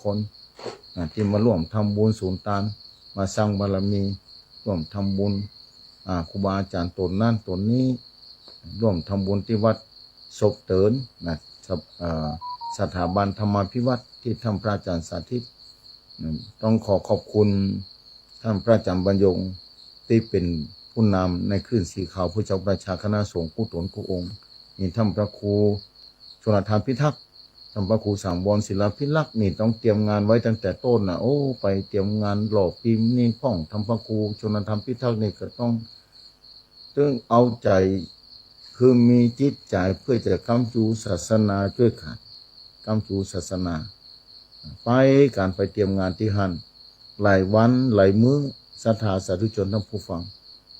คนที่มาร่วมทำบุญศูนย์ตานมาสร้างบารมีร่วมทำบุญครูบาอาจารย์ตนนั่นตนนี้ร่วมทำบุญที่วัดศพเตินสถาบันธรรมาภิวัตน์ที่ทำพระอาจารย์สาธิตต้องขอบคุณท่านพระอาจารย์บรรยงที่เป็นผู้นำในคลื่นสีขาวผู้เจ้าประชาคณะสงฆ์ผู้ตนผู้องค์มีท่านพระครูชลธารพิทักษ์ท่านพระครูสังวรศิลาภิลักษ์นี่ต้องเตรียมงานไว้ตั้งแต่ต้นไปเตรียมงานหล่อพิมพ์นี่พ่องท่านพระครูชลธารพิทักษ์นี่ก็ต้องเอาใจคือมีจิตใจเพื่อจะกำจูศาสนาช่วยขัดกำจูศาสนาไปการไปเตรียมงานที่หันหลายวันหลายมื้อศรัทธาสาธุชนทั้งผู้ฟัง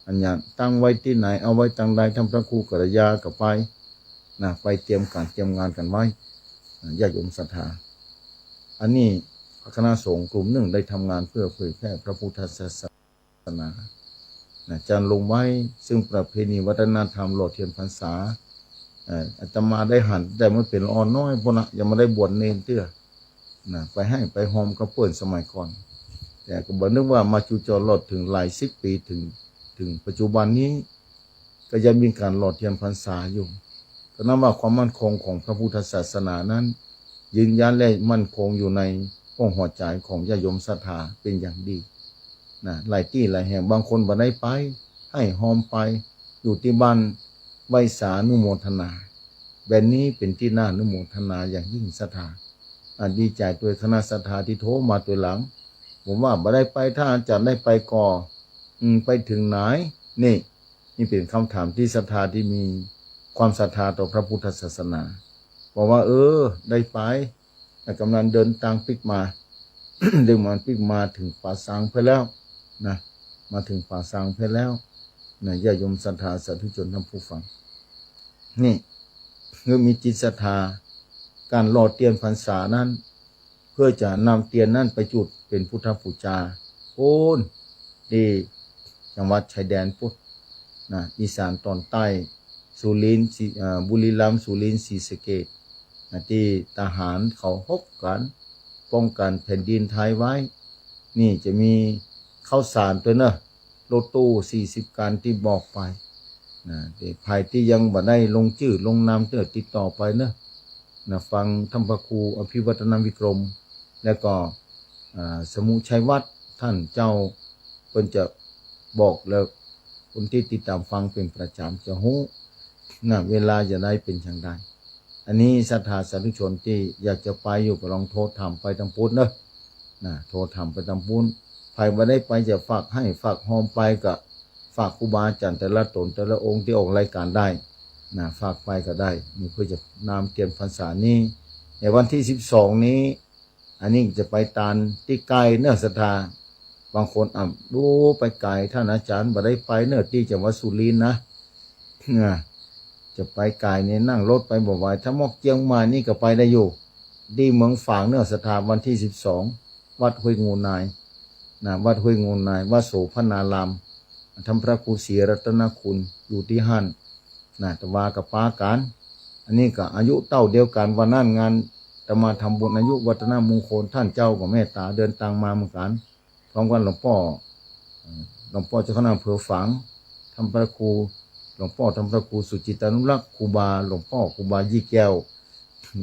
อันอย่างตั้งไว้ที่ไหนเอาไว้ตั้งใดท่านพระครูกัลยากับไปเตรียมการเตรียมงานกันไว้ญาติโยมศรัทธาอันนี้คณะสงฆ์กลุ่มหนึ่งได้ทำงานเพื่อเผยแพร่พระพุทธศาสนาจารย์ลงไว้ซึ่งประเพณีวัฒนธรรมหล่อเทียนพรรษาอาตมาได้หันแต่มันเป็นอ่อนน้อยพวกยังไม่ได้บวชเนรเตื้อไปให้ไปหอมกระเปิ่นสมัยก่อนแต่ก็บอกนึกว่ามาจูจรหลอดถึงหลายสิบปีถึงปัจจุบันนี้ก็ยังมีการหลอดเทียนพรรษาอยู่ก็นับว่าความมั่นคงของพระพุทธศาสนานั้นยืนยันและมั่นคงอยู่ในห้องหัวใจของญาติโยมศรัทธาเป็นอย่างดีหลายที่หลายแห่งบางคนบ่ได้ไปให้หอมไปอยู่ที่บ้านไหว้สานุโมทนาแบบนี้เป็นที่น่านุโมทนาอย่างยิ่งศรัทธาดีใจตัวคณะศรัทธาที่โทรมาตัวหลังผมว่าบ่ได้ไปถ้าอาจารย์ได้ไปก่อไปถึงไหนนี่เป็นคำถามที่ศรัทธาที่มีความศรัทธาต่อพระพุทธศาสนาบอกว่าได้ไปกำลังเดินทางปิกมา เดินมาปิกมาถึงป่าสังไปแล้วมาถึงป่าสังไปแล้วญาติโยมศรัทธาสาธุชนทั้งผู้ฟังนี่เมื่อมีจิตศรัทธาการหล่อเทียนพรรษานั้นเพื่อจะนำเทียนนั้นไปจุดเป็นพุทธบูชาที่จังหวัดชายแดนพุทธอีสานตอนใต้สุรินทร์บุรีรัมย์สุรินทร์ศรีสะเกษที่ทหารเขาฮบกันป้องกันแผ่นดินไทยไว้นี่จะมีข้าวสารตัวรถตู้40คันที่บอกไปภายที่ยังบ่ได้ลงชื่อลงนามติดต่อไปฟังธรรมครูอภิวัตนวิกรมแล้วก็สมุชัยวัฒน์ท่านเจ้าเพิ่นจะบอกแล้วคนที่ติดตามฟังเป็นประจำจะรู้เวลาจะได้เป็นอย่างไรอันนี้ศรัทธาสาธุชนที่อยากจะไปอยู่ก็ลองโทรถามไปทางพุทธโทรถามไปทางพุทธใครบ่ได้ไปจะฝากให้ฝากหอมไปกับฝากครูบาอาจารย์แต่ละตนแต่ละองค์ที่ออกรายการได้ฝากไปก็ได้นี่เพื่อจะนำเทียนพรรษานี้ในวันที่12นี้อันนี้จะไปตานที่ไกลศรัทธาบางคนดูไปไกลท่านอาจารย์บ่ได้ไปที่จังหวัดสุรินทร์จะไปไกลเนี่ยนั่งรถไปบ่ไหวถ้ามอกเจียงมานี่ก็ไปได้อยู่ที่เมืองฝางศรัทธาวันที่12วัดห้วยงูนายวัดห้วยงูนายวัดโสภณารามทำพระครูศรีรัตนคุณอยู่ที่หันตะวากับป้ากันอันนี้ก็อายุเต้าเดียวกันวันนั้นงานจะมาทำบุญอายุวัฒนมงคลท่านเจ้ากับแม่ตาเดินทางมาเหมือนกันพร้อมกันหลวงพ่อเจ้าคณะอำเภอฝางทำพระครูหลวงพ่อทำพระครูสุจิตานุรักษ์ครูบาหลวงพ่อครูบายี่แก้ว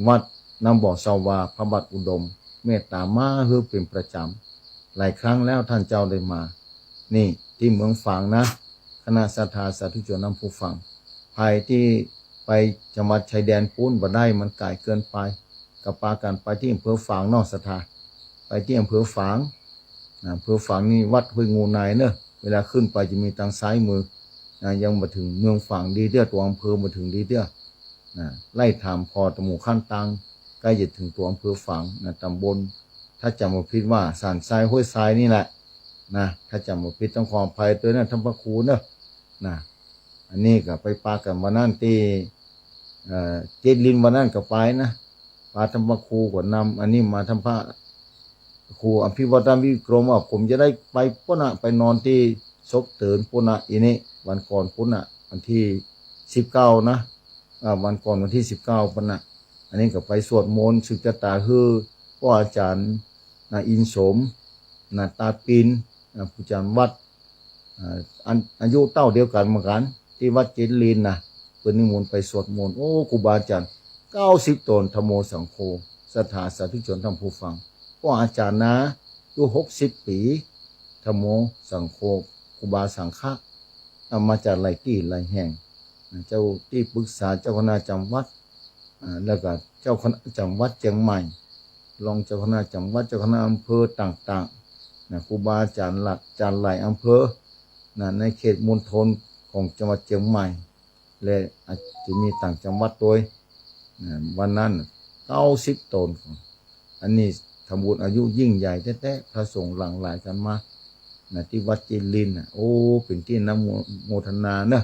วัดน้ำบ่อสาวาพระบัดอุดมเมตตามาเป็นประจำหลายครั้งแล้วท่านเจ้าได้มานี่ที่เมืองฝางคณะศรัทธาสาธุชนนำผู้ฟังภายที่ไปจังหวัดชายแดนปูนบ่ได้มันไกลเกินไปกับปากันไปที่อำเภอฝางนอกศรัทธาไปที่อำเภอฝางอำเภอฝางนี่วัดห้วยงูนายเวลาขึ้นไปจะมีทางซ้ายมือยังมาถึงเมืองฝางดีเด้อตัวอำเภอมาถึงดีเด้อไล่ถามพอตะหมู่ขั้นตังใกล้จะถึงตัวอำเภอฝางตำบลถ้าจำมาพิดว่าสานทรายห้วยทรายนี่แหละถ้าจำมาพิดต้องขออภัยตัวทำพระครูอันนี้ก็ไปปากันวันนั้นที่เจดลินวันนั้นก็ไปปาทำพระครูก่อนนำอันนี้มาทำพระครูอภิวัตนวิกรมว่าผมจะได้ไปปุณไปนอนที่ศพเตินปุณอีนี้วันก่อนปุณวันที่19วันก่อนวันที่19ปุณอันนี้ก็ไปสวดมนต์ศึกษาตา ก็อาจารย์อินสมตาปินผู้จารย์วัดอายุเต้าเดียวกันเหมือนกันที่วัดเจริญเปิดนิมนต์ไปสวดมนต์โอ้ครูบาอาจารย์90 ตนธรรมโมสังโฆสถาสาธุชนท่านผู้ฟังก็อาจารย์อายุ60 ปีธรรมโมสังโฆครูบาสังฆะมาจากหลายที่หลายแห่งเจ้าที่ปรึกษาเจ้าคณะจังหวัดแล้วก็เจ้าคณะจังหวัดเชียงใหม่รองเจ้าคณะจังหวัดเจ้าคณะอำเภอต่างๆครูบาอาจารย์หลักอาจารย์หลายอำเภอในเขตมณฑลของจังหวัดเชียงใหม่และอาจจะมีต่างจังหวัดด้วยวันนั้น90 ตนอันนี้ทำบุญอายุยิ่งใหญ่แท้ๆพระสงฆ์หลั่งไหลกันมาที่วัดเจริญโอ้เป็นที่นโมทนาเนอะ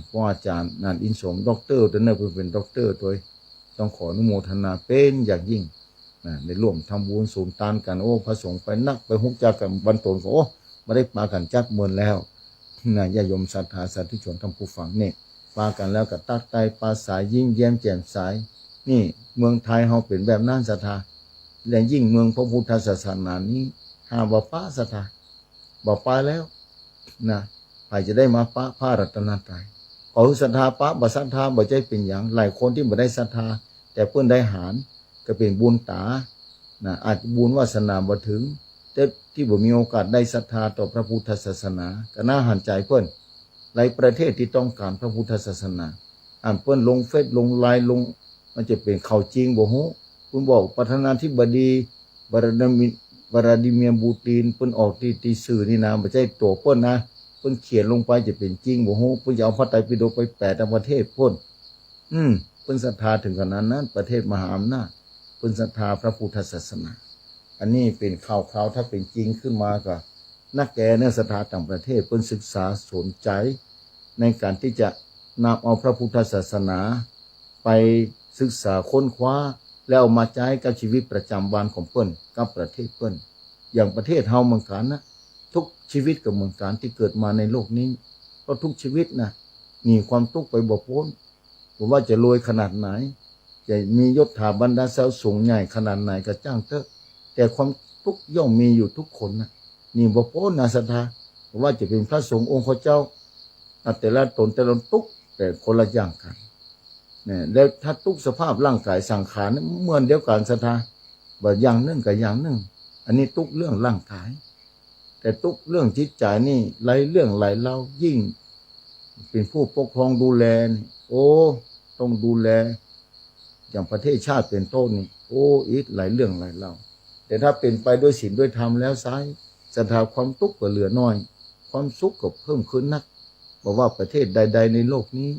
พ่ออาจารย์อินสมด็อกเตอร์ตัวเนี่ยเป็นด็อกเตอร์ตัวต้องขออนุโมทนาเป็นอย่างยิ่งในร่วมทำบุญสูงตานกันโอ้พระสงฆ์ไปนักไปฮุกจากกันบรรทนก็โอ้ไม่ได้มากันจักเมือนแล้วญาโยมศรัทธาสาธุชนท่านผู้ฟังนี่มากันแล้วกับตักไตปลาสายยิ่งแย้มแจ่มใสนี่เมืองไทยเราเป็นแบบนั้นศรัทธาและยิ่งเมืองพระพุทธศาสนานี้หาบ่ป้าศรัทธาบ่ป้าแล้วใครจะได้มาป้าพระรัตนตรัยขอศรัทธาป้าบ่ศรัทธาบ่ใจเป็นอย่างหลายคนที่บ่ได้ศรัทธาแต่เพิ่นได้หารก็เป็นบุญตาอาจบุญวาสนาบ่ถึงแต่ที่บ่มีโอกาสได้ศรัทธาต่อพระพุทธศาสนาก็น่าหันใจเพิ่นหลายประเทศที่ต้องการพระพุทธศาสนาเพิ่นลงเฟซลงไลน์ลงมันจะเป็นข่าวจริงบ่ฮู้คุณบอกประธานาธิบดีวลาดิเมียร์ปูตินเพิ่นออกที่สื่อนี่นะบ่ใช่ตัวเพิ่นเพิ่นเขียนลงไปจะเป็นจริงบ่ฮู้เพิ่นจะเอาพระไตรปิฎกไปแปลต่างประเทศเพิ่นเพิ่นศรัทธาถึงขนาดนั้นประเทศมหาอำนาจเพิ่นศรัทธาพระพุทธศาสนาอันนี้เป็นข่าวถ้าเป็นจริงขึ้นมาก็นักแก่ศรัทธาต่างประเทศเพิ่นศึกษาสนใจในการที่จะนำเอาพระพุทธศาสนาไปศึกษาค้นคว้าแล้วเอามาใช้กับชีวิตประจำวันของเพิ่นกับประเทศเพิ่นอย่างประเทศเฮาเหมือนกันทุกชีวิตกับเหมือนกันที่เกิดมาในโลกนี้ก็ทุกชีวิตมีความทุกข์ไปบ่พ้นผมว่าจะรวยขนาดไหนจะมียศถาบรรดาศักดิ์สูงใหญ่ขนาดไหนก็จ้างเถอะแต่ความทุกข์ย่อมมีอยู่ทุกคนนี่บ่พ้นศรัทธาว่าจะเป็นพระสงฆ์องค์เจ้าแต่ละตนทุกข์แต่คนละอย่างกันแล้วถ้าทุกสภาพร่างกายสังขารเหมือนเดียวกันศรัทธาบ่อย่างหนึ่งกับอย่างหนึ่งอันนี้ทุกเรื่องร่างกายแต่ทุกเรื่องจิตใจนี่หลายเรื่องหลายเล่ายิ่งเป็นผู้ปกครองดูแลโอ้ต้องดูแลอย่างประเทศชาติเป็นต้นนี่โอ้อีกหลายเรื่องหลายเล่าแต่ถ้าเป็นไปด้วยศีลด้วยธรรมแล้วซ้ายศรัทธาความทุกข์ก็เหลือน้อยความสุขก็เพิ่มขึ้นนักบอกว่าประเทศใดๆในโลกนี้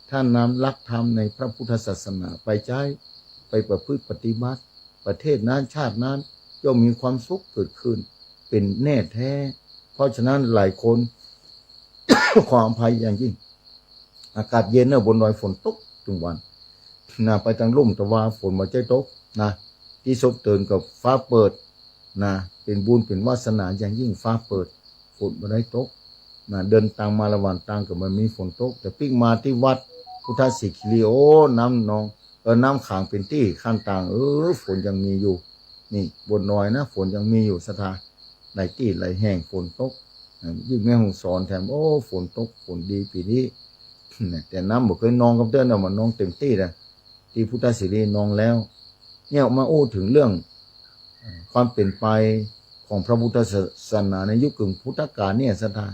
ถ้านำหลักธรรมในพระพุทธศาสนาไปใช้ไปประพฤติปฏิบัติประเทศนั้นชาตินั้นย่อมมีความสุขเกิดขึ้นเป็นแน่แท้เพราะฉะนั้นหลายคน ขออภัยอย่างยิ่งอากาศเย็นบนดอยฝนตกทุกวันไปทางลุ่มตะวันฝนมาใจตกที่ศพเตือนกับฟ้าเปิดเป็นบุญเป็นวาสนาอย่างยิ่งฟ้าเปิดฝนมาได้ตกเดินทางมาระหว่างทางกับมันมีฝนตกแต่ปิ๊กมาที่วัดพุทธศิคิริโอน้ำนองน้ำขังเป็นที่ข้างต่างฝนยังมีอยู่นี่บนดอยฝนยังมีอยู่ศรัทธาหลายที่หลายแห่งฝนตกยิ่งแม่ฮ่องสอนแถมโอ้ฝนตกฝนดีปีนี้แต่น้ำบอกเคยนองกับเต้นมันนองเต็มที่ที่พุทธศิรินองแล้วเนี่ยมาโอ้ถึงเรื่องความเป็นไปของพระพุทธศาสนาในยุคกึ่งพุทธกาลเนี่ยศรัทธา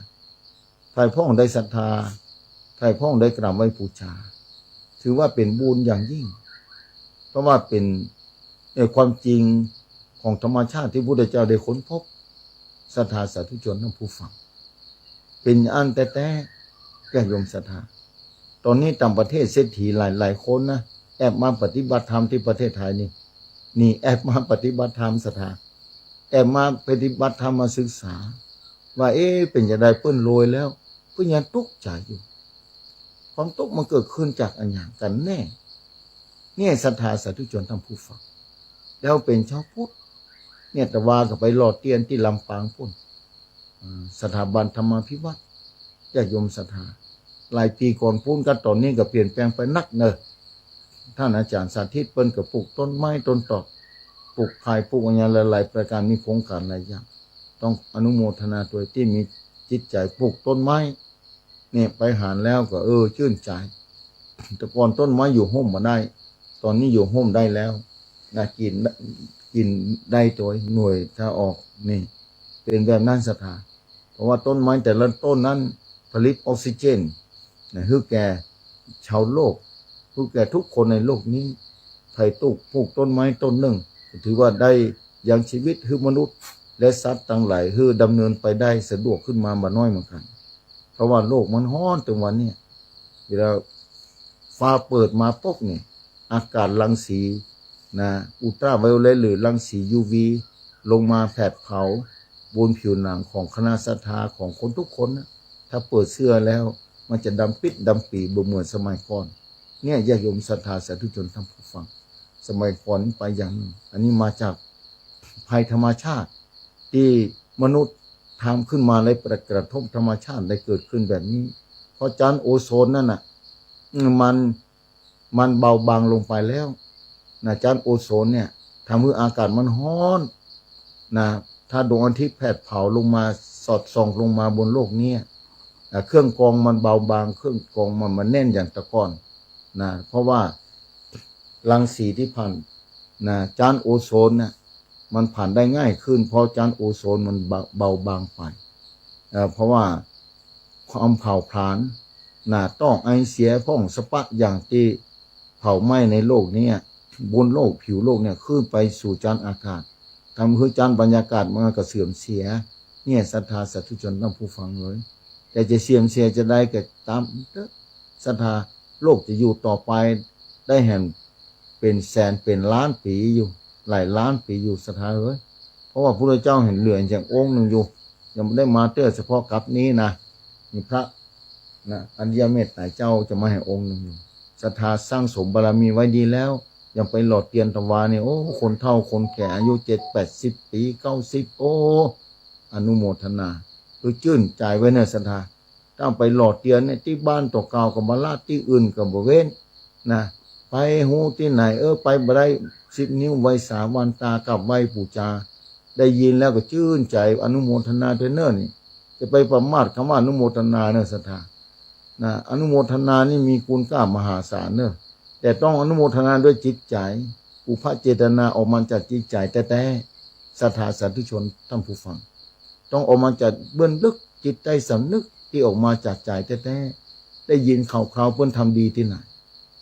ไทยพ่องได้ศรัทธาไทยพ่องได้กราบไหว้บูชาถือว่าเป็นบุญอย่างยิ่งเพราะว่าเป็นความจริงของธรรมชาติที่พุทธเจ้าได้ค้นพบศรัทธาสาธุชนทั้งผู้ฟังเป็นอันแต่แก่โยมศรัทธาตอนนี้ต่างประเทศเศรษฐีหลายคนแอบมาปฏิบัติธรรมที่ประเทศไทยนี่แอบมาปฏิบัติธรรมศรัทธาแอบมาปฏิบัติธรรมมาศึกษาว่าเป็นอย่างไรเปิ้นรวยแล้วเปิ้นยังทุกข์ใจอยู่ความทุกข์มันเกิดขึ้นจากอันอย่างกันแน่เนี่ยศรัทธาสาธุชนทั้งผู้ฟังแล้วเป็นชาวพุทธเนี่ยแต่ว่าก็ไปหลอดเตียนที่ลำปางพุ่นสถาบันธรรมาภิวัตน์ญาติโยมศรัทธาหลายปีก่อนพุ่นกันตอนนี้ก็เปลี่ยนแปลงไปนักท่านอาจารย์สาธิตเปิ้นก็ปลูกต้นไม้ต้นตอก ปลูกภายปลูกอะไรหลายๆประการมีโครงการหลายอย่างต้องอนุโมทนาตัวที่มีจิตใจปลูกต้นไม้เนี่ยไปหารแล้วก็ชื่นใจแต่ก่อนต้นไม้อยู่ห่มมาได้ตอนนี้อยู่ห่มได้แล้วนะกินได้ตัวหน่วยถ้าออกนี่เป็นแบบนั้นศรัทธาเพราะว่าต้นไม้แต่ละต้นนั้นผลิตออกซิเจนนะให้แก่ชาวโลกให้แก่ทุกคนในโลกนี้ไผ่ตุกปลูกต้นไม้ต้นหนึ่งถือว่าได้ยังชีวิตให้มนุษย์และสัตว์ต่างหลายให้ดำเนินไปได้สะดวกขึ้นมาบ่น้อยเหมือนกันเพราะว่าโลกมันร้อนตรงวันนี้เวลาฟ้าเปิดมาปุ๊บเนี่ยอากาศรังสีนะอุลตราไวโอเลตหรือรังสี UV ลงมาแผดเผาบนผิวหนังของคณะศรัทธาของคนทุกคนนะถ้าเปิดเสื้อแล้วมันจะดำปิดดำปีบ่เหมือนสมัยก่อนเนี่ยญาติโยมศรัทธาสาธุชนทั้งผู้ฟังสมัยก่อนไปอย่างนึงอันนี้มาจากภัยธรรมชาติที่มนุษย์ทำขึ้นมาเลยประกระทบธรรมชาติได้เกิดขึ้นแบบนี้เพราะจานโอโซนนั่นน่ะมันเบาบางลงไปแล้วนะจานโอโซนเนี่ยทำให้อากาศมันร้อนนะถ้าดวงอาทิตย์แผดเผาลงมาสอดส่องลงมาบนโลกนี้เครื่องกรองมันเบาบางเครื่องกรองมันแน่นอย่างตะกอนนะเพราะว่ารังสีที่ผ่านนะจานโอโซนนะมันผ่านได้ง่ายขึ้นเพราะจานโอโซนมันเบาบางไปเพราะว่าความเผาผลาญนะต้องไอเสียพ่องสปะอย่างที่เผาไหม้ในโลกนี้บนโลกผิวโลกเนี่ยขึ้นไปสู่จานอากาศทำให้จานบรรยากาศมันก็เสื่อมเสียเนี่ยศรัทธาสาธุชนต้องผู้ฟังเลยแต่จะเสื่อมเสียจะได้ก็ตามศรัทธาโลกจะอยู่ต่อไปได้แห่งเป็นแสนเป็นล้านปีอยู่หลายล้านปีอยู่ศรัทธาเลยเพราะว่าพระพุทธเจ้าเห็นเหลืออย่างองค์หนึ่งอยู่ยังไม่ได้มาเตอร์เฉพาะกับนี้นะมีพระนะอัญญเมตไตรเจ้าจะมาให้องค์หนึ่งอยู่ศรัทธาสร้างสมบารมีไว้ดีแล้วยังไปหลอดเตียนตะวาเนี่ยโอ้คนเฒ่าคนแก่อายุ70-80 ปี90โอ้อนุโมทนาคือชื่นใจไว้เนี่ยศรัทธาต้องไปหลอดเตียนเนี่ยที่บ้านตัวเก่ากับมาลาดที่อื่นกับบ่เว้นนะไปหูที่ไหนไปบ่ได้10 นิ้วไว้3 วันตากับไว้ปูจาได้ยินแล้วก็ชื่นใจอนุโมทนาเทเนอร์นี่จะไปประมาทคำว่าอนุโมทนาเนี่ยศรัทธานะอนุโมทนานี่มีคุณค่ามหาศาลเนอะแต่ต้องอนุโมทนาด้วยจิตใจอุปเจตนาออกมาจากจิตใจแต่ศรัทธาสาธุชนท่านผู้ฟังต้องออกมาจากเบื้องลึกจิตใจสำนึกที่ออกมาจากใจแต่ได้ยินข่าวเพิ่นทำดีที่ไหน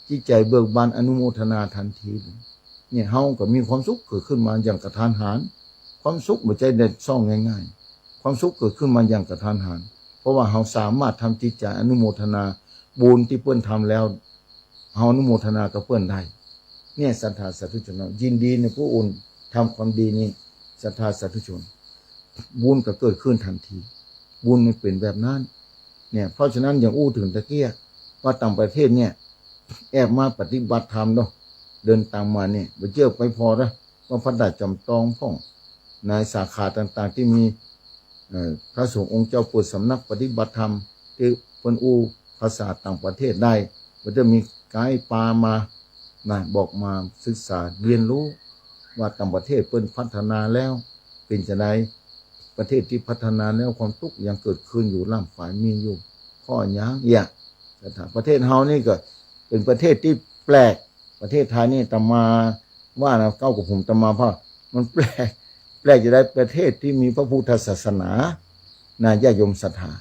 จิตใจเบิกบานอนุโมทนาทันทีเนี่ยเฮาก็มีความสุขเกิดขึ้นมาอย่างกระทันหันความสุขไม่ใช่เด็ดซ่องง่ายๆความสุขเกิดขึ้นมาอย่างกระทันหันเพราะว่าเฮาสามารถทำจิตใจอนุโมทนาบุญที่เพิ่นทำแล้วเฮาอนุโมทนากับเพิ่นได้เนี่ยศรัทธาสาธุชนยินดีในผู้อื่นทำความดีนี้ศรัทธาสาธุชนบุญก็เกิดขึ้นทันทีบุญมันเป็นแบบนั้นเนี่ยเพราะฉะนั้นอย่างอู้ถึงตะเกียว่าต่างประเทศเนี่ยแอบมาปฏิบัติธรรมเนาะเดินตามมาเนี่ยไปเจอไปพอนะว่าพระดาจำตองพ่องนายสาขาต่างๆที่มีพระสงฆ์องค์เจ้าเปิดสำนักปฏิบัติธรรมที่เพิ่นอู้ภาษาต่างประเทศได้มันจะมีไกด์ปามาบอกมาศึกษาเรียนรู้ว่าต่างประเทศเพิ่นพัฒนาแล้วเป็นจะได้ประเทศที่พัฒนาแล้วความทุกข์ยังเกิดขึ้นอยู่ล่ำฝ่ายมีอยู่ข้อยังแต่ถ้าประเทศเฮานี่ก็เป็นประเทศที่แปลกประเทศไทยนี่ตมาว่านะเก้ากับผมตมาเพราะมันแปลกจะได้ประเทศที่มีพระพุทธศาสนาญาติโยมศรัทธา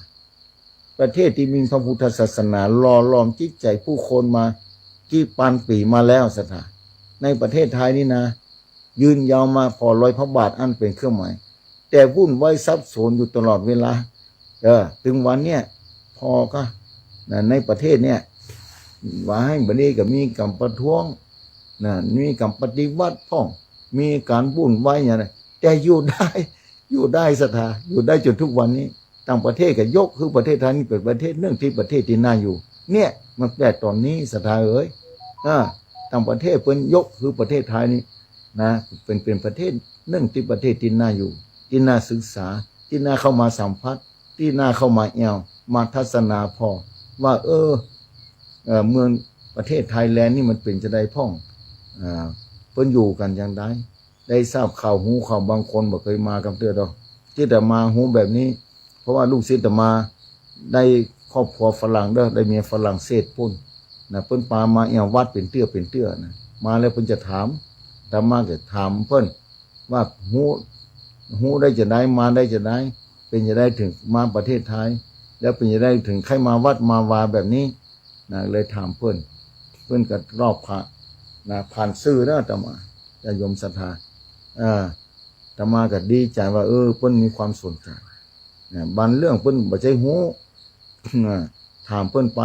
ประเทศที่มีพระพุทธศาสนาหล่อหลอมจิตใจผู้คนมากี่พันปีมาแล้วศรัทธาในประเทศไทยนี่นะยืนยาวมาพอรอยพระบาทอันเป็นเครื่องหมายแต่วุ่นวายซับซ้อนอยู่ตลอดเวลาถึงวันเนี้ยพอก็ในประเทศเนี่ยว่าให้บัดนี้ก็มีการประท้วงมีการปฏิวัติพ่องมีการวุ่นวายอย่างไรแต่อยู่ได้ศรัทธาอยู่ได้จนทุกวันนี้ต่างประเทศก็ยกคือประเทศไทยนี่เป็นประเทศเนื่องที่ประเทศที่น่าอยู่เนี่ยมันแปลกตอนนี้ศรัทธาต่างประเทศเพิ่นยกคือประเทศไทยนี่นะเป็นประเทศเนื่องที่ประเทศที่น่าอยู่ที่น่าศึกษาที่น่าเข้ามาสัมผัสที่น่าเข้ามามาทัศนาพอว่าเมืองประเทศไทยแลนด์นี่มันเป็นจะได้พ่องเพิ่นอยู่กันอย่างไร ได้ทราบข่าวหูข่าวบางคนบอกเคยมากำเตือดอกที่แต่มาหูแบบนี้เพราะว่าลูกศิษย์แต่มาได้ครอบครัวฝรั่งเด้อได้เมียฝรั่งเศสพุ่นนะเพิ่นปามาเอี่ยววัดเป็นเตื้อนะมาแล้วเพิ่นจะถามแต่มาก็ถามเพิ่นว่าหูได้จะได้มาได้จะได้เป็นจะได้ถึงมาประเทศไทยแล้วเป็นจะได้ถึงใครมาวัดมาวาแบบนี้นะเลยถามเพิ่นก็รอบพระนะผ่านซื่อนะแต่มาจะยมศรัทธาแต่มาก็ดีใจว่าเพิ่นมีความสนใจนะบางเรื่องเพิ่นบ่ใช่หูถามเพิ่นไป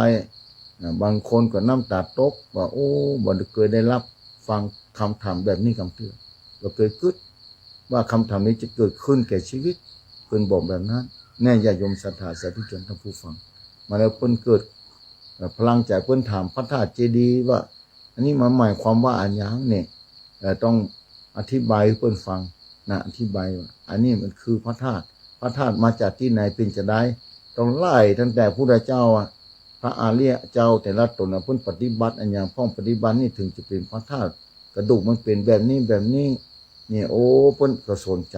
บางคนก็น้ำตาตกว่าโอ้บ่เคยได้รับฟังคำถามแบบนี้คำเตือนบ่เคยคิดว่าคำถามนี้จะเกิดขึ้นแก่ชีวิตเพิ่นบอกแบบนั้นแน่ญาติโยมศรัทธาสาธุชนท่านผู้ฟังมาแล้วเพิ่นเกิดพลังใจเพิ่นถามพระธาตุเจดีย์ว่าอันนี้มาหมายความว่าอันยังเนี่ยต้องอธิบายให้เพิ่นฟังนะอธิบายว่าอันนี้มันคือพระธาตุมาจากที่ไหนเป็นจะได้ต้องไล่ตั้งแต่พุทธเจ้าพระอาริยเจ้าแต่ละตนเพิ่นปฏิบัติอันอย่างพ้องปฏิบัตินี่ถึงจะเป็นพระธาตุกระดูกมันเป็นแบบนี้เนี่ยโอ้เพิ่นก็สนใจ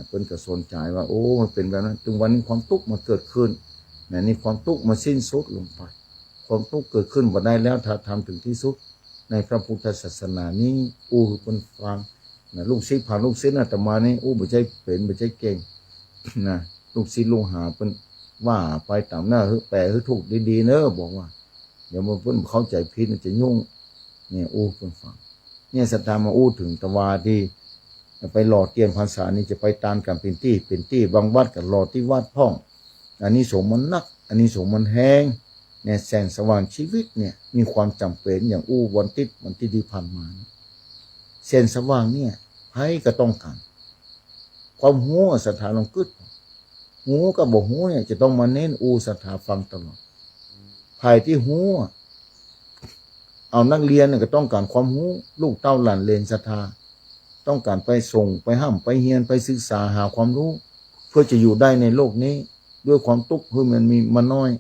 เพิ่นก็สนใจว่าโอ้มันเป็นแบบนั้นถึงวันนี้ความทุกข์มันเกิดขึ้นนี่ความทุกข์มันสิ้นสุดลงไปความทุกข์เกิดขึ้นบ่ได้แล้วถ้าทำถึงที่สุดในพระพุทธศาสนานี้เพิ่นฟังลูกศิษย์ผ่านลูกศิษย์อาตมานี่บ่ใช่เป็นบ่ใช่เก่งนะลูกศิษย์ลูกหาเพิ่นว่าไปตามหน้าแปลให้ถูกดีๆเนอะบอกว่าเดี๋ยวมันเพิ่นเข้าใจผิดมันจะยุ่งเนี่ยเพิ่นฟังเนี่ยศรัทธามาถึงตะวาที่ไปหล่อเตียนพรรษานี่จะไปตามกันเป็นที่บางวัดกับหล่อที่วัดพ่องอันนี้สมมันนักอันนี้สมมันแห้งเนี่ยแสงสว่างชีวิตเนี่ยมีความจำเป็นอย่างวันที่ผ่านมาแสงสว่างเนี่ยให้ก็ต้องการความหูศรัทธาลงกึศหูกับบ่หูเนี่ยจะต้องมาเน้นศรัทธาฟังตลอดภายที่หูเอานักเรียนเนี่ยก็ต้องการความหูลูกเต้าหลานเลนศรัทธาต้องการไปส่งไปห้ามไปเฮียนไปศึกษาหาความรู้เพื่อจะอยู่ได้ในโลกนี้ด้วยความทุกข์คือมันมีมาน้อย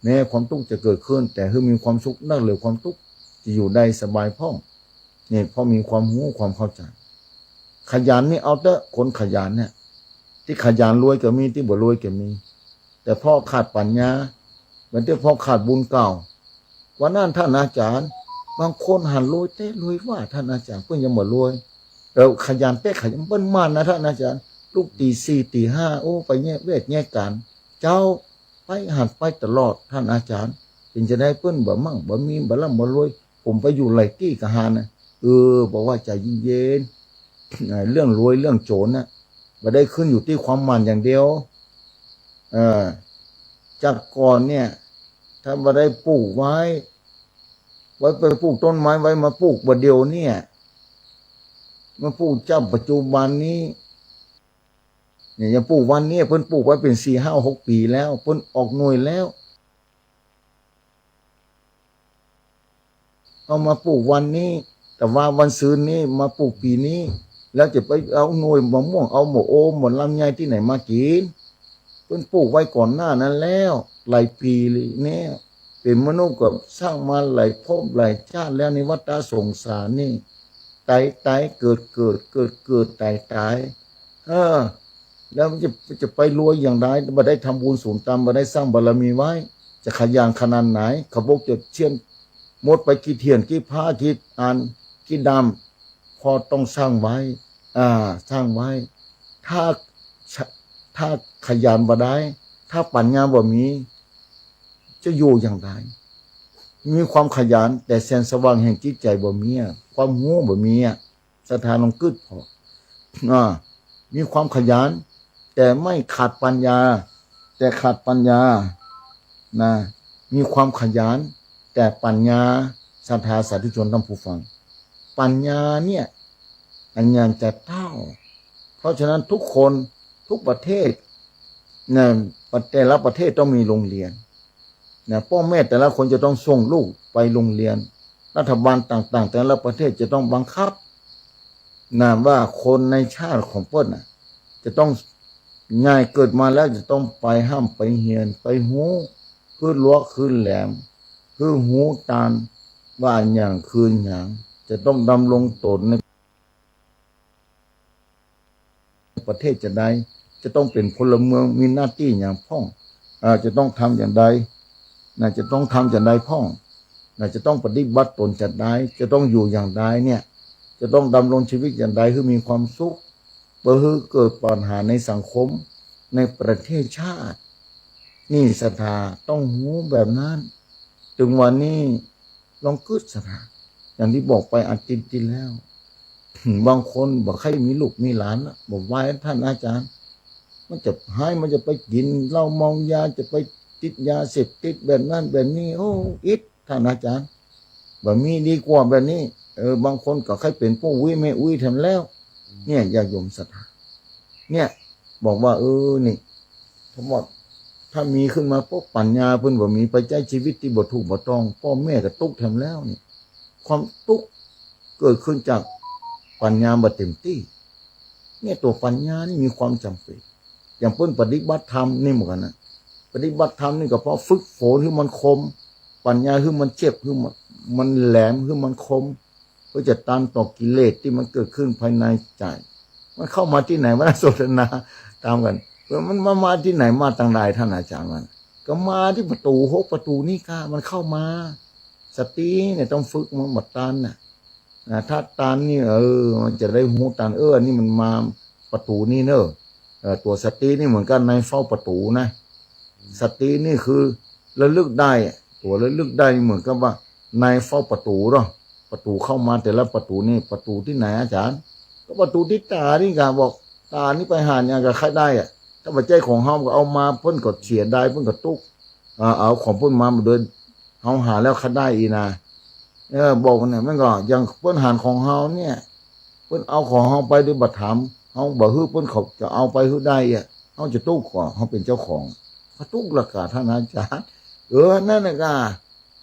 แม้ความทุกข์จะเกิดขึ้นแต่คือมีความสุขนั่นเหลือความทุกข์จะอยู่ได้สบายพ่องเนี่ยเพราะมีความรู้ความเข้าใจขยันนี่เอาเถอะคนขยันเนี่ยที่ขยันรวยก็มีที่บ่รวยก็มีแต่พ่อขาดปัญญาเหมือนที่พ่อขาดบุญเก่าวันนั้นท่านอาจารย์บางคนหันรวยรวยว่าท่านอาจารย์เพิ่งยังบ่รวยขยันขยันเปิ้นมานนะท่านอาจารย์ลูกตี 4 ตี 5ไปแยกเวทแยกกันเจ้าไปหันไปตลอดท่านอาจารย์เป็นจะได้เปิ้นบ่มั่งบ่มีบ่ร่ำบ่รวยผมไปอยู่ไหลตี้กะหานะบอกว่าใจเย็นๆเรื่องรวยเรื่องโจรน่ะบ่ได้ขึ้นอยู่ที่ความมันอย่างเดียวจากก่อนเนี่ยถ้าบ่ได้ปลูกไว้ไปปลูกต้นไม้ไว้มาปลูกบ่เดียวเนี่ยมาปลูกเจ้าปัจจุบันนี้เนี่ยยังปลูกวันนี้เพิ่นปลูกไว้เป็น 4-5-6 ปีแล้วเพิ่นออกหน่วยแล้วเอามาปลูกวันนี้แต่ว่าวันซืนนี้มาปลูกปีนี้แล้วจะไปเอาหน่วยมะม่วงเอาหมโอมหมลำไยที่ไหนมากินเพิ่นปลูกไว้ก่อนหน้านั้นแล้วหลายปีเลยเนี่ยเป็นมนุษย์ก็สร้างมาหลายภพหลายชาติแล้วในวัฏสงสารนี่ตายเกิดตายแล้วมันจะไปรวยอย่างไรบ่ได้ทำบุญสูงตามบ่ได้สร้างบารมีไว้จะขยันขนาดไหนขบกจะเชี่ยนหมดไปกี่เทียนกี่ผ้ากี่อันกี่ดำพอต้องสร้างไว้สร้างไว้ถ้าขยันบ่ได้ถ้าปัญญาบ่มีจะอยู่อย่างไรมีความขยันแต่แสงสว่างแห่งจิตใจบ่มีความรู้บ่มีศรัทธาลงกึศพอมีความขยันแต่ไม่ขาดปัญญานะมีความขยันแต่ปัญญาศรัทธาสาธุชนท่านผู้ฟังปัญญาเนี่ยอันยังจะเท่าเพราะฉะนั้นทุกคนทุกประเทศนะแต่ละประเทศต้องมีโรงเรียนนะพ่อแม่แต่ละคนจะต้องส่งลูกไปโรงเรียนรัฐบาลต่างๆแต่ละประเทศจะต้องบังคับนะว่าคนในชาติของเพิ่นจะต้องง่ายเกิดมาแล้วจะต้องไปห้ามไปเฮียนไปหูคือลวกคือแหลมคือหูตาลว่าอย่างคืนอย่างจะต้องดำรงตนใน ประเทศจะได้จะต้องเป็นพลเมืองมีหน้าที่อย่างพ่องจะต้องทำอย่างใดจะต้องทำอย่างใดพ่องจะต้องปฏิบัติตนจัดใดจะต้องอยู่อย่างใดเนี่ยจะต้องดำรงชีวิตอย่างใดคือมีความสุขเพื่อเกิดปัญหาในสังคมในประเทศชาตินี่ศรัทธาต้องหูแบบนั้นถึงวันนี้ลองกึศศรัทธาอย่างที่บอกไปอาทิตย์ที่แล้วบางคนบอกใครมีลูกมีหลานบอกไว้ท่านอาจารย์มันจะให้มันจะไปกินเหล้าเมายาจะไปติดยาเสพติดแบบนั้นแบบนี้โอ้อิดท่านอาจารย์แบบมีดีกว่าแบบนี้บางคนก็ใครเป็นพวกอุ้ยไม่อุ้ยทำแล้วเนี่ยญาติโยมศรัทธาเนี่ยบอกว่านี่ทั้งหมดถ้ามีขึ้นมาพวกปัญญาเพิ่นบ่มีไปใจชีวิตที่บ่ถูกบ่ต้องพ่อแม่ก็ตุกทำแล้วนี่ความตุกเกิดขึ้นจากปัญญาบ่เต็มที่เนี่ยตัวปัญญานี่มีความจำเป็นอย่างเพิ่นปฏิบัติธรรมนี่เหมือนกันนะปฏิบัติธรรมนี่ก็เพราะฝึกฝนให้มันคมปัญญาให้มันเจ็บให้มันแหลมให้มันคมเพื่อจะต้านต่อกิเลสที่มันเกิดขึ้นภายในใจมันเข้ามาที่ไหนวะสนทนาตามกันมันมาที่ไหนมาต่างใดท่านอาจารย์มันก็มาที่ประตูหกประตูนี่ค่ะมันเข้ามาสติเนี่ยต้องฝึกมันบัดตันน่ะถ้าตันนี่มันจะได้หูตันนี่มันมาประตูนี่เนอะตัวสตินี่เหมือนกันในเฝ้าประตูนะสตินี่คือระลึกได้ตัวระลึกได้เหมือนกับว่าในเฝ้าประตูเนาะประตูเข้ามาแต่ละประตูนี่ประตูที่ไหนอาจารย์ก็ประตูที่ตานี่ค่ะบอกตานี่ไปหาเนี่ยก็ใครได้ถ้าปัจจัยของเฮาก็เอามาเพิ่นก็เสียได้เพิ่นก็ตุกเอาของเพิ่นมาเดินเฮาหาแล้วคัดได้อีนะบอกกันเนี่ยมันก็อย่างเพิ่นหารของเฮาเนี่ยเพิ่นเอาของเฮาไปด้วยบัตรถามเฮาบ่ฮื้อเพิ่นเขาจะเอาไปฮื้อได้เฮาจะตุกก่อนเฮาเป็นเจ้าของเขาตุกราคาท่านอาจารย์นั่นน่ะก็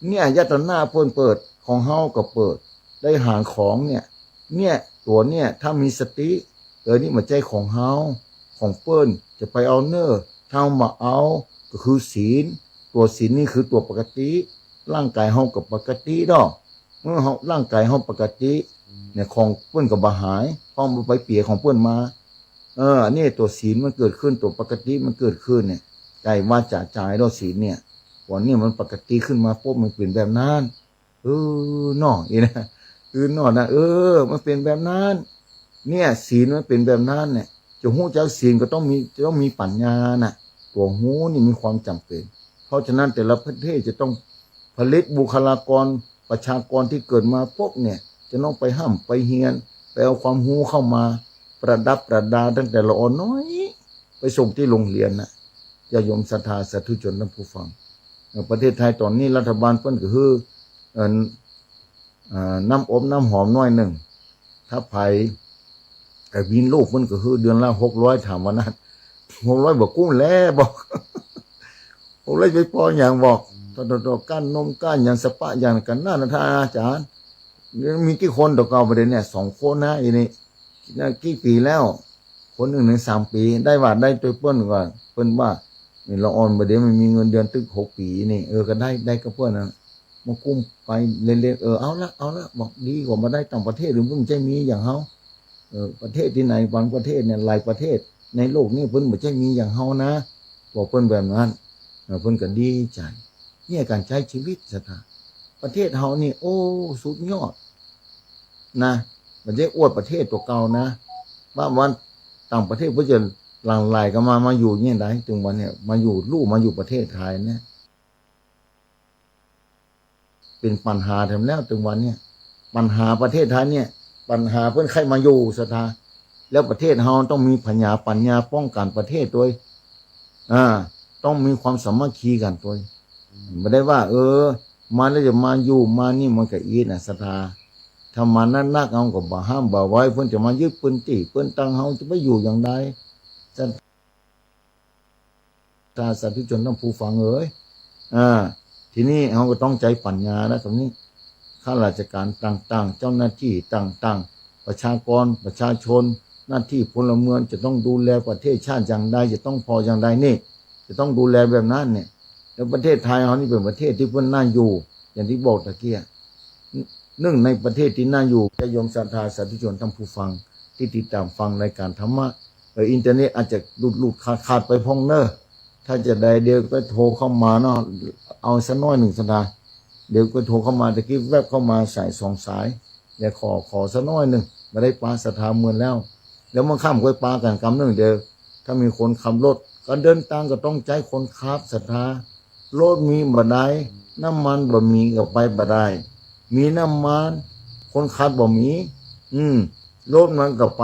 เนี่ยยตนาเพิ่นเปิดของเฮาก็เปิดได้หารของเนี่ยตัวเนี่ยถ้ามีสตินี่มันใจของเฮาของเปิ้นจะไปเอาเนอเท่ามาเอาก็คือศีลตัวศีลนี่คือตัวปกติร่างกายเฮากับปกติดอกเมื่อเฮาร่างกายเฮาปกติเนี่ยของเปิ้นก็บ่หายพอมันไปเปียของเปิ้นมาอันนี้ตัวศีลมันเกิดขึ้นตัวปกติมันเกิดขึ้นเนี่ยใจว่าจะจ่ายดอกศีลเนี่ยวันนี้มันปกติขึ้นมาปุ๊บมันเป็นแบบนั้นน้ออีนะน้อนะมันเป็นแบบนั้นเนี่ยศีลมันเป็นแบบนั้นเนี่ยจะหู้จักศีลก็ต้องมีปัญญาน่ะตัวหูนี่มีความจำเป็นเพราะฉะนั้นแต่ละประเทศจะต้องผลิตบุคลากรประชากรที่เกิดมาปุ๊บเนี่ยจะต้องไปห้ามไปเฮียนไปเอาความหูเข้ามาประดับประดาตั้งแต่ละอ่อนน้อยไปส่งที่โรงเรียนน่ะญาติโยมศรัทธาสาธุชนท่านผู้ฟังประเทศไทยตอนนี้รัฐบาลเพิ่นก็คือน้ำอบน้ำหอมน้อยหนึ่งถ้าภัยวินลูกมันก็คือเดือนละ600ถามว่านั้น600บอกกุ้งแล้วบอก600ไปพออย่างบอกต่อก้านนมก้านอย่างสปะอย่างกันน่านะท่านอาจารย์มีกี่คนต่อเก่าประเด็นเนี่ย2 คนนะอีนี่กี่ปีแล้วคนหนึ่งถึง3 ปีได้ว่าได้ตัวเปิ้นก่อนเปิ้นว่านี่เราอ่อนประเดี๋ยวมันมีเงินเดือนตึก6 ปีนี่ก็ได้กับเปิ้นนะมากุ้มไปเล่นๆเอาละบอกดีกว่ามาได้ต่างประเทศหรือเพิ่งจะมีอย่างเฮาประเทศที่ไหนบางประเทศเนี่ยหลายประเทศในโลกนี้เพิ่นบ่ใช่มีอย่างเฮานะบอกเพิ่นแบบนั้นเพิ่นก็ดีใจเนี่ยการใช้ชีวิตศรัทธาประเทศเฮานี่โอ้สุดยอดนะบ่ได้อวดประเทศตัวเก่านะว่าวันต่างประเทศเพิ่นจะหลั่งไหลกันมาอยู่เนี่ยได้ถึงวันเนี่ยมาอยู่ประเทศไทยเนี่ยเป็นปัญหาแถมแล้วถึงวันเนี่ยปัญหาประเทศไทยเนี่ยปัญหาเพื่อนใครมาอยู่ศรัทธาแล้วประเทศเฮาต้องมีปัญญาป้องกันประเทศด้วยต้องมีความสามัคคีกันด้วยไม่ได้ว่ามาแล้วจะมาอยู่มานี่มันก็อีนะศรัทธาถ้ามานั่นนักเอาก็บ่ห้ามบ่ไว้เพิ่นจะมายึดปืนตีปืนตังเฮาจะไปอยู่อย่างใดศรัทธาสาธุชนต้องผู้ฟังทีนี้เฮาก็ต้องใจปัญญานะตรงนี้ข้าราชการต่างๆเจ้าหน้าที่ต่างๆประชาชนหน้าที่พลเมืองจะต้องดูแลประเทศชาติอย่างใดจะต้องพออย่างใดนี่จะต้องดูแลแบบนั้นเนี่ยแล้วประเทศไทยเรานี่เป็นประเทศที่เพิ่นน่าอยู่อย่างที่บอกตะเกียเนื่องในประเทศที่น่าอยู่ญาติโยมศรัทธาสาธุชนท่านผู้ฟังที่ติดตามฟังรายการธรรมะ อินเทอร์เน็ตอาจจะหลุดขาดไปพ้องเนอะถ้าจะได้เดี๋ยวก็โทรเข้ามาเนาะเอาสักน้อยหนึ่งสัปดาห์เดี๋ยวก็โทรเข้ามาตะกี้แวบเข้ามาสายสองสายเดี๋ยวขอสักน้อยหนึ่งมาได้ปลาศรัทธาเมือนแล้วมันข้ามก็ปลากันกำหนึ่งเดียวถ้ามีคนขับรถก็เดินทางก็ต้องใจคนขับศรัทธารถมีบ่ได้น้ำมันบ่มีก็ไปบ่ได้มีน้ำมันคนขับบ่มีรถมันก็ไป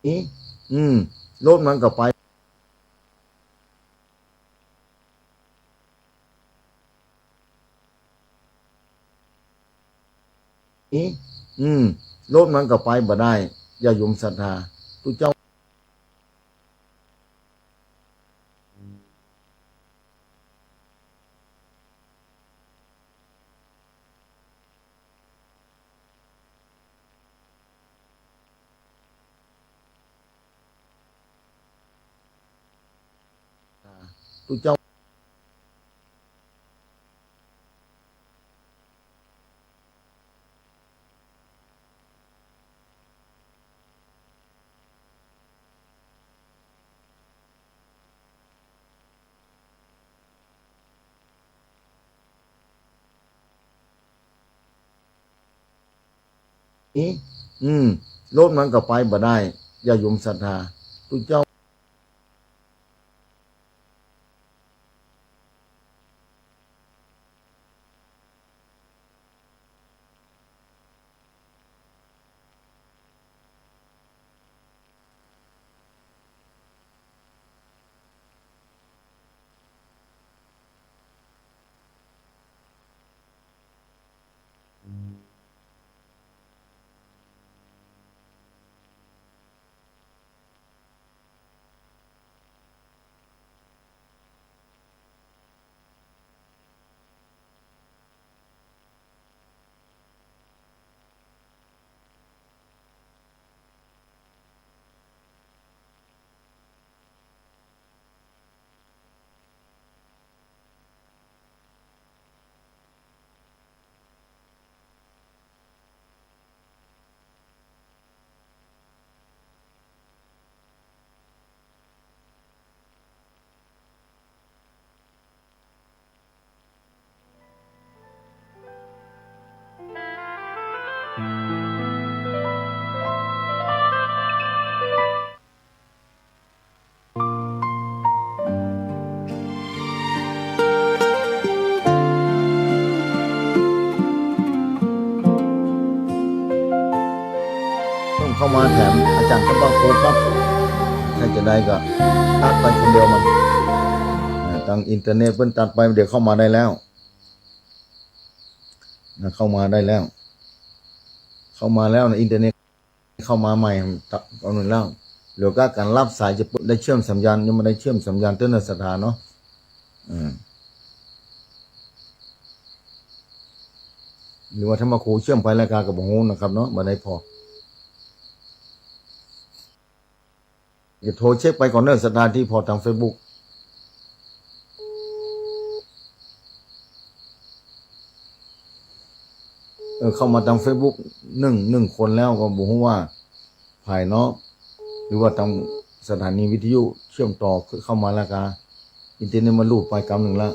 นี้รถมันก็ไปนี้รถมันก็ไปบ่ได้อย่าโยมศรัทธาทุกเจ้าทุกเจ้านี้รถมันก็ไปบ่ได้อย่าโยมศรัทธาทุกเจ้าต้องเข้ามาแถมอาจารย์ก็บอกครูครับถ้าจะได้ก็ตัดไปคนเดียวมันทางอินเทอร์เน็ตเพิ่นตัดไปเดี๋ยวเข้ามาได้แล้วเข้ามาได้แล้วเข้ามาแล้วในอินเทอร์เน็ตเข้ามาใหม่เอาหนึ่งแล้วเหลือก็การรับสายจะได้เชื่อมสัญญาณยังไม่ได้เชื่อมสัญญาณเตือนสถานเนาะหรือว่าถ้ามาครูเชื่อมไปรายการกับโหนะครับเนาะมาได้พอจะโทรเช็คไปก่อนเนอะสถานที่พอทาง Facebook เข้ามาทาง Facebook หนึ่งคนแล้วก็บอกว่าภายนอกหรือว่าทางสถานีวิทยุเชื่อมต่อเข้ามาแล้วกันอินเทอร์เน็ตมันหลุดไปกำหนึ่งแล้ว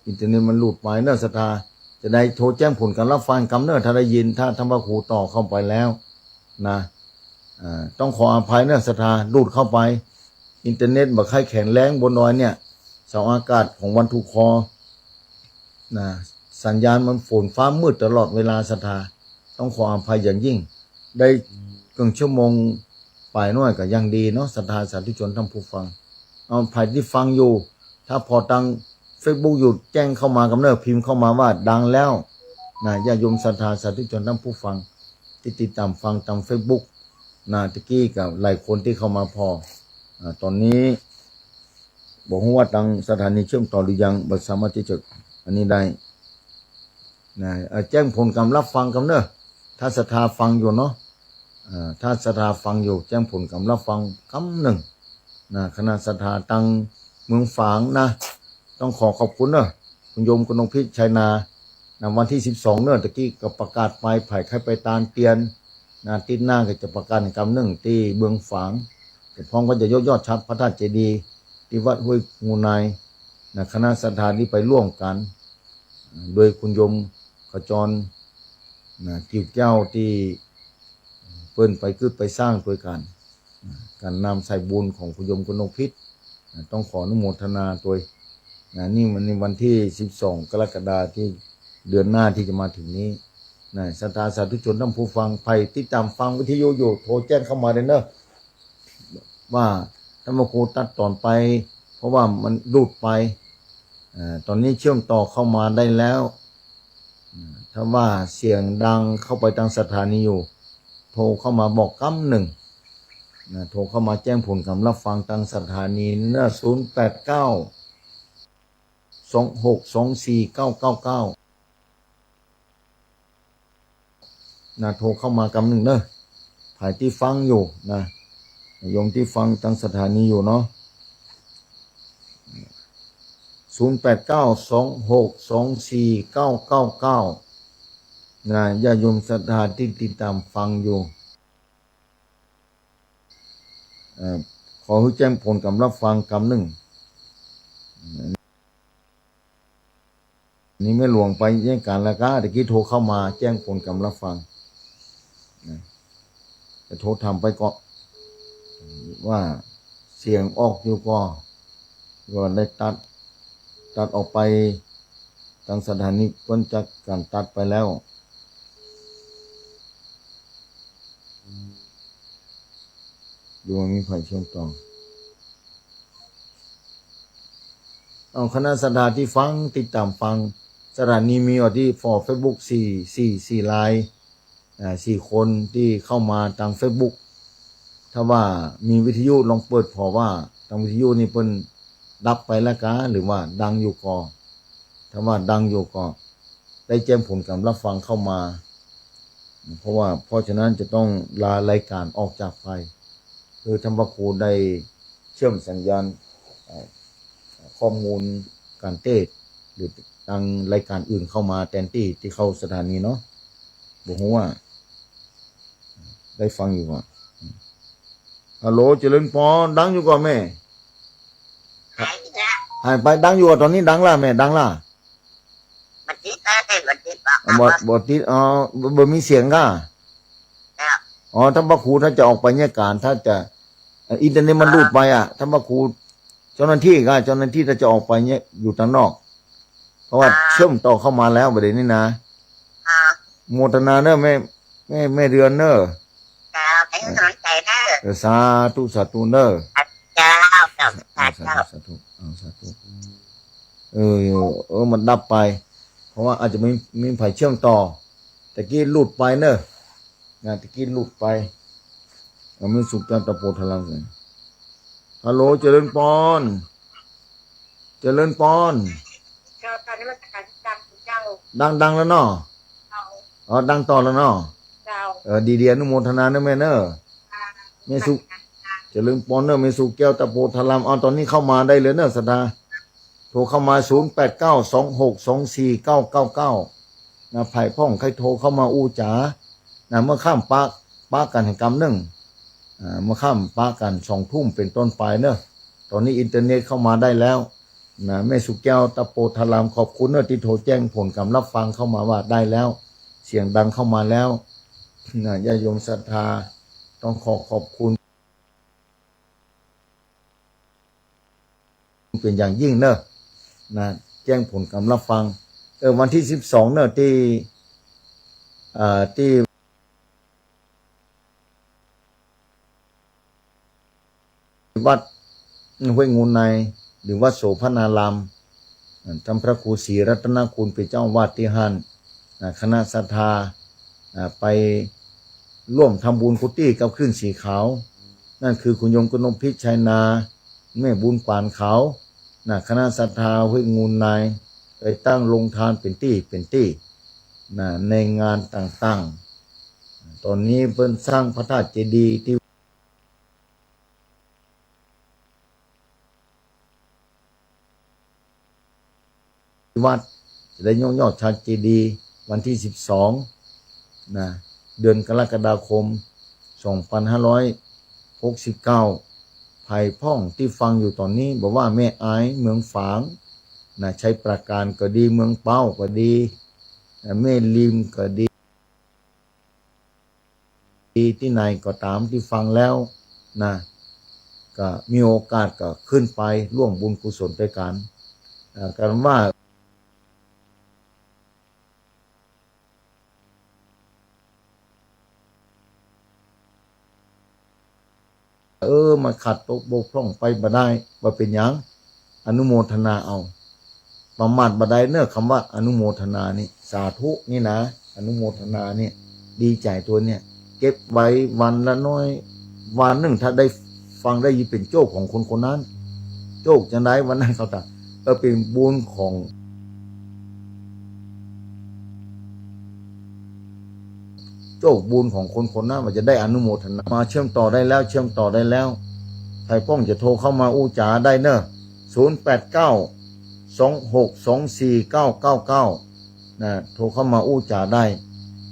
อินเทอร์เน็ตมันหลุดไปเนอะสถาจะได้โทรแจ้งผลการรับฟังกำเนอะถ้าได้ยินถ้าทำว่าครูต่อเข้าไปแล้วนะต้องขออภัยเนอะสถาหลุดเข้าไปอินเทอร์เน็ตบักไข้แข็งแรงบนดอยเนี่ยเสาอากาศของวันทุกคอนะสัญญาณมันฝนฟ้ามืดตลอดเวลาศรัทธาต้องขออภัยอย่างยิ่งได้ครึ่งชั่วโมงปลายน้อยก็ยังดีเนาะศรัทธาสาธุชนท่านผู้ฟังเอาภัยที่ฟังอยู่ถ้าพอตังเฟ Facebook อยู่แจ้งเข้ามากับเนอพิมพ์เข้ามาว่าดังแล้วนะญาติโยมศรัทธาสาธุชนท่านผู้ฟังที่ติดตามฟังตาม Facebook นะตะกี้กับหลายคนที่เข้ามาพอตอนนี้บอกว่าทางสถานีเชื่อมต่อหรือยังบ่สามารถที่จะอันนี้ได้นะแจ้งผลกำรับฟังกันเนอะถ้าศรัทธาฟังอยู่เนาะถ้าศรัทธาฟังอยู่แจ้งผลกำรับฟังคำหนึ่งนะคณะศรัทธาตังเมืองฝางนะต้องขอบคุณเนอะคุณโยมคุณนงพิชัยนาวันที่12เนอะตะกี้ก็ประกาศไปไผ่ใครไปตาลเตียนนะติดหน้าก็จะประกาศกำหนึ่งที่เมืองฝางแต่พ้องก็จะยอดชัดพระธาตุเจดีย์ที่วัดห้วยงูนายนะคณะศรัทธาที่ไปร่วมกันโดยคุณโยมขจรนะกิ่วแก้วที่เปิ้นไปคือไปสร้างด้วยกันการนำใส่บุญของคุณโยมคุณนงพิษต้องขออนุโมทนาตัวนี่มันในวันที่12กรกฎาคมที่เดือนหน้าที่จะมาถึงนี้นะศรัทธาสาธุชนท่านผู้ฟังไปติดตามฟังวิทยุอยู่โทรแจ้งเข้ามาเลยเนอะว่าธรรมโคตัดตอนไปเพราะว่ามันรูดไปตอนนี้เชื่อมต่อเข้ามาได้แล้วถ้าว่าเสียงดังเข้าไปทางสถานีอยู่โทรเข้ามาบอกคำหนึ่งโทรเข้ามาแจ้งผลกำรับฟังทางสถานีเนื้อ08926249999โทรเข้ามากำหนึ่งเนอะถ่ายที่ฟังอยู่นะโยมที่ฟังทางสถานีอยู่เนาะ0892624999ญาติโยมศรัทธาที่ติดตามฟังอยู่ขอให้แจ้งผลกำรับฟังกำหนึ่งนี่ไม่หลวงไปแย่งการละกาตะกี้โทรเข้ามาแจ้งผลกำรับฟังจะโทรทำไปก็ว่าเสียงออกอยู่ก็ได้ตัดออกไปทางสถานีพ้นจากการตัดไปแล้วดูว่ามีไฟเชื่อมต่อเอาคณะศรัทธาที่ฟังติดตามฟังสถานีมีอยู่ที่ฟอร์ Facebook 4ไลน์4คนที่เข้ามาทาง Facebook ถ้าว่ามีวิทยุลองเปิดพอว่าทางวิทยุนี่เพิ่นดับไปแล้วกะหรือว่าดังอยู่ก่อถ้าว่าดังอยู่ก็ได้แจ้งผลการรับฟังเข้ามาเพราะฉะนั้นจะต้องลารายการออกจากไปคือธรรมครูได้เชื่อมสัญญาณข้อมูลการเทศหรือทางรายการอื่นเข้ามาแทนที่เข้าสถานีเนาะบอกว่าได้ฟังอยู่ก่อนฮัลโหลเจริญพรดังอยู่ก่อนแม่หายไปดังอยู่ตอนนี้ดังล่ะแม่ดังล่ะบัดนี้ได้บัดนี้บทที่บ่มีเสียงก่ะท่านพระครูถ้าจะออกไปเนี่ยการถ้าจะอินเทอร์เน็ตมันรูดไปท่านพระครูเจ้าหน้าที่ถ้าจะออกไปเนี่ยอยู่ทางนอกเพราะว่าเชื่อมต่อเข้ามาแล้วประเด็นนี้นะโมทนาเนอะแม่เดือนเนอะสาธุเนอะสาธุมันดับไปเพราะว่าอาจจะไม่มีไฟเชื่อมต่อตะกี้หลุดไปเนอะตะกี้หลุดไปไม่สุกตาตะโพทลังเลยฮัลโหลเจริญปอนตอนนี้มันดังแล้วเนาะดังต่อแล้วเนาะดีเดียนุโมทนาเนอะแม่เนอะแม่สุเจริญปอนเนอะแม่สุแก้วตะโพทลังตอนนี้เข้ามาได้เลยเนอะสตาโทรเข้ามา0892624999ไผ่พ่องใครโทรเข้ามาอู้จ๋าเมื่อข้ามปากันแห่งกรรมหนึ่งเมื่อข้ามปากัน2 ทุ่มเป็นต้นไปเนอะตอนนี้อินเทอร์เน็ตเข้ามาได้แล้วแม่สุแก้วตะโพธารามขอบคุณเนอะที่โทรแจ้งผลกำรับฟังเข้ามาว่าได้แล้วเสียงดังเข้ามาแล้วญาติโยมศรัทธาต้องขอบคุณเป็นอย่างยิ่งเนอะแจ้งผลกำรับฟังวันที่12เนอะที่วัดห้วยงูในหรือวัดโสภณาราม ท่านพระครูศรีรัตนคุณเป็นเจ้าวาดที่หันคณะศรัทธาไปร่วมทำบุญกุฏิกับขึ้นสีขาวนั่นคือคุณโยมกนกพิชัยนาแม่บุญปานเขาคณะศรัทธาห้วยงูนายไปตั้งลงทานเป็นตี้ในงานต่างๆตอนนี้เพิ่นสร้างพระธาตุเจดีย์ที่วัดจะได้ยอดชาเจดีย์วันที่12เดือนกรกฎาคม2569ภัยพ่องที่ฟังอยู่ตอนนี้บอกว่าแม่อายเมืองฝางใช้ประการก็ดีเมืองเป้าก็ดีแม่ริมก็ดีที่ไหนก็ตามที่ฟังแล้วก็มีโอกาสก็ขึ้นไปร่วมบุญกุศลด้วยกันกันว่ามาขัดตกบกพร่องไปบ่ได้ว่าเป็นหยังอนุโมทนาเอาประมาทบ่ได้เนื้อคำว่าอนุโมทนานี่สาธุนี่นะอนุโมทนาเนี่ยดีใจตัวเนี่ยเก็บไว้วันละน้อยวันหนึ่งถ้าได้ฟังได้ยินเป็นโจกของคนคนนั้นโจกจะได้วันนั้นเขาตัดเป็นบุญของโจกบุญของคนคนนั้นมันจะได้อนุโมทนามาเชื่อมต่อได้แล้วใครป้องจะโทรเข้ามาอู้จ๋าได้เนอะ089262499โทรเข้ามาอู้จ๋าได้